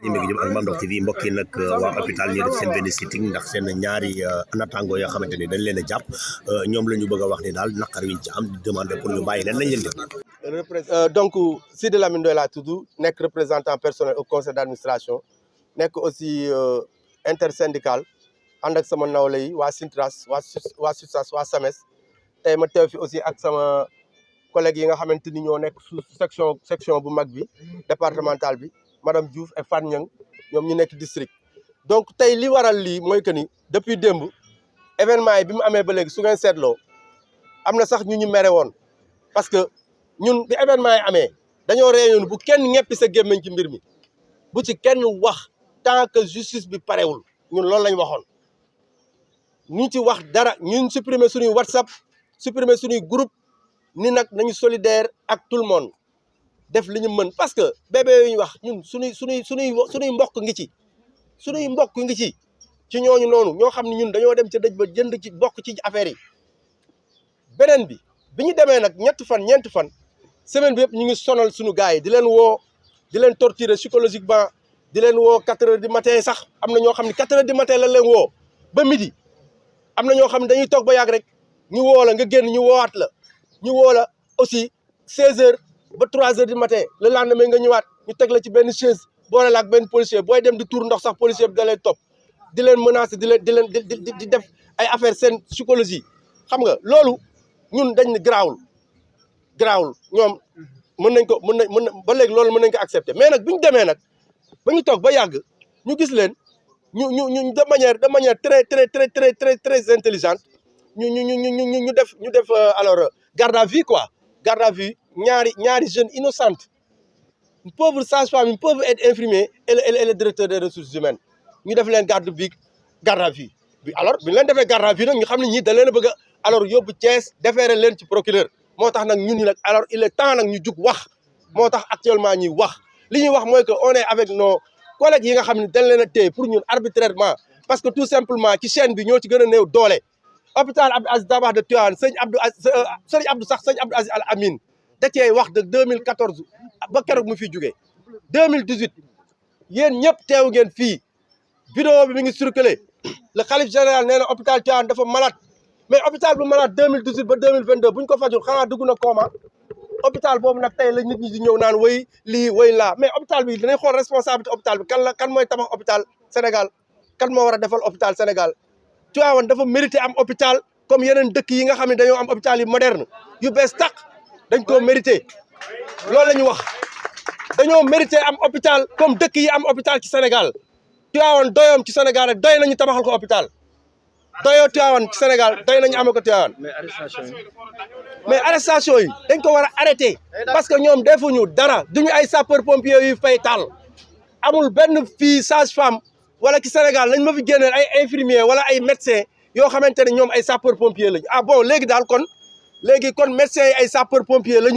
ñu ngi jëm ak Mame Ndokh TV mbokk yi nag waa hôpital ñu def seen benn sitting ndax seen ñaari naataango yoo xamante ni dañ leen a jàpp ñoom la ñu bëgg a wax ni daal naqar wiñ ci am di demander pour ñu bàyyi leen nañ leen def. Donc Sidi Lamine Ndoye laa tudd nekk représentant personnel au conseil d'administration nekk aussi intersyndical ànd ak sama nawle yi waa Sintras waa SUTSAS waa SAMES tey ma teew fi aussi ak sama collègues yi nga xamante ni ñoo nekk sous section bu mag bi départementale bi madame Diouf et Fan Niang ñoom ñu nekk district. donc tey li waral lii mooy que ni depuis démb événement yi bi mu amee ba léegi su ngeen seetloo am na sax ñu mere woon parce que ñun bi événement yi amee dañoo réunion bu kenn ñeppi sa gémmiñ ci mbir mi bu ci kenn wax tant que justice bi parewul ñun loolu lañ waxoon. ñu ci wax dara ñun supprimer suñuy WhatsApp supprimer suñuy groupe ni nag nañu solidaire ak tout le monde def li ñu mën parce que bébé yu ñu wax ñun suñuy mbokk ngi ci suñuy mbokk ngi ci ñooñu noonu ñoo xam ne ñun dañoo dem ca dëj ba jënd ci bokk ci affaire yi. beneen bi ñu demee nag ñeenti fan semaine bi yëpp ñu ngi sonal suñu gars yi di leen woo di leen torturer psychologiquement di leen woo 4 heures du matin sax am na ñoo xam ne 4 heures du matin lañ leen woo ba midi. am na ñoo xam ne dañuy toog ba yàgg rek ñu woo la nga génn ñu woowaat la ñu woo la aussi 16 heures ba 3 heures du matin le lendemain nga ñëwaat ñu teg la ci benn chaise boole la ak benn policier booy dem di tuur ndox sax policier bi da leen topp di leen menacer di def ay affaire seen psychologie xam nga loolu ñun dañ ne garaawul ñoom mën nañ ba léegi loolu mën nañ ko accepter mais nag bi ñu demee nag ba ñu toog ba yàgg ñu gis leen. ñu de manière très intelligente ñu def alors garde à vue quoi garde à vue ñaari jeunes innocentes une pauvre sage-femme une pauvre aide-infirmier et le directeur des ressources humaines ñu def leen garde à vue bi alors bi ñu leen defee garde à vue nag ñu xam ne ñii da leen a bëgg a alors yóbbu Thiès déférer leen ci procureur moo tax nag ñun nag alors il est temps nag ñu jug wax moo tax actuellement ñuy wax li ñuy wax mooy que on est avec nos collègues yi nga xam ne dañ leen a téye pour ñun arbitrairement parce que tout simplement ci chaîne bi ñoo ci gën a néew doole hôpital Abdou Aziz Dabakh de Tivaouane sëñ Abdou Aziz Al Amin da cee wax de 2014 ba keroog mu fiy jugee 2018 yéen ñëpp teew ngeen fii vidéo bi mi ngi circulé le khalife général nee na hôpital Tivaouane dafa malade mais hôpital bu malade 2018 ba 2022 bu ñu ko fajul xanaa dugg na coma hôpital boobu nag tey la nit ñi di ñëw naan way lii way laa mais hôpital bi dinañ xool responsabilité hôpital bi kan mooy tabax hôpital Sénégal kan moo war a defal hôpital Sénégal Tivaouane dafa mérité am hôpital comme yeneen dëkk yi nga xam ne dañoo am hôpital yu moderne yu bees tàq dañ koo mérité loolu la ñu wax dañoo mérité am hôpital comme dëkk yi am hôpital ci Sénégal Tivaouane doyoom ci Sénégal rek doy nañu tabaxal ko hôpital doyoo Tivaouane ci Sénégal doy nañu amee ko Tivaouane mais arrestation yi dañ ko war a arrêté parce que ñoom defuñu dara duñu ay sapeur pompier yu fay taal amul benn fii sage femme wala ci Sénégal lañ ma fi génneel ay infirmier wala ay médecin yoo xamante ne ñoom ay sapeur pompier lañu ah bon léegi daal kon médecins yi ay sapeur pompier lañu